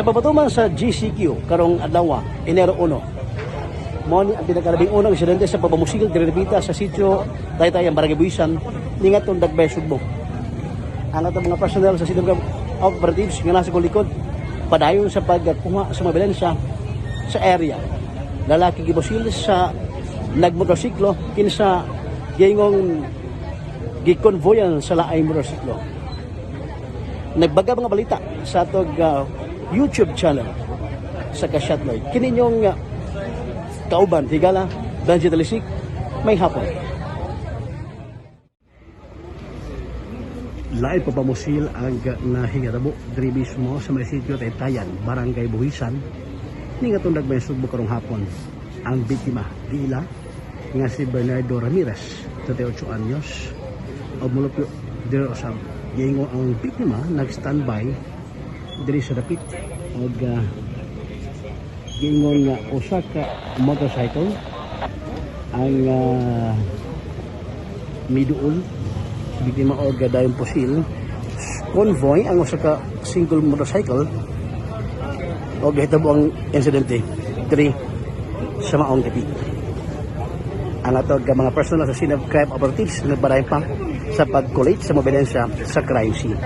Sa pabatuman sa GCQ karong adlaw Enero 1. Mo ni ang pinagkarabing unang insidente sa pabamusil direpita sa sitio Taytay ang Barangay Buisan ningatong Dagbay Sugbo. Ang atong mga personnel sa sitio operatives nga nasa likod padayon sa pagkuha sa mabelensya sa area. Lalaki gibusil sa nagmotorsiklo kinsa gingong gikonvoyan sa laay motorsiklo. Nagbaga mga balita sa atong YouTube channel sa Kasyatloy. Kini yung kauban, higala, Danji Talisik, may hapon. Lain pa pamusil ang nahigarabo diri mismo sa may sitio Taytayan, Barangay Buhisan, ni nga tundag may Sugbo karong hapon. Ang biktima, gila, nga si Bernardo Ramirez, 38 anyos, o mulupyo diri sa gingo ang biktima nag-standby diri sa dapit og gingon nga usa ka motorcycle ang miduol biktima og dayon pusil convoy ang usa ka single motorcycle og hitabo ang insidente diri sa maong gabi. Ang atog mga personal sa scene of crime operatives nagpadayon pa sa pag-collate sa mabelensya sa crime scene.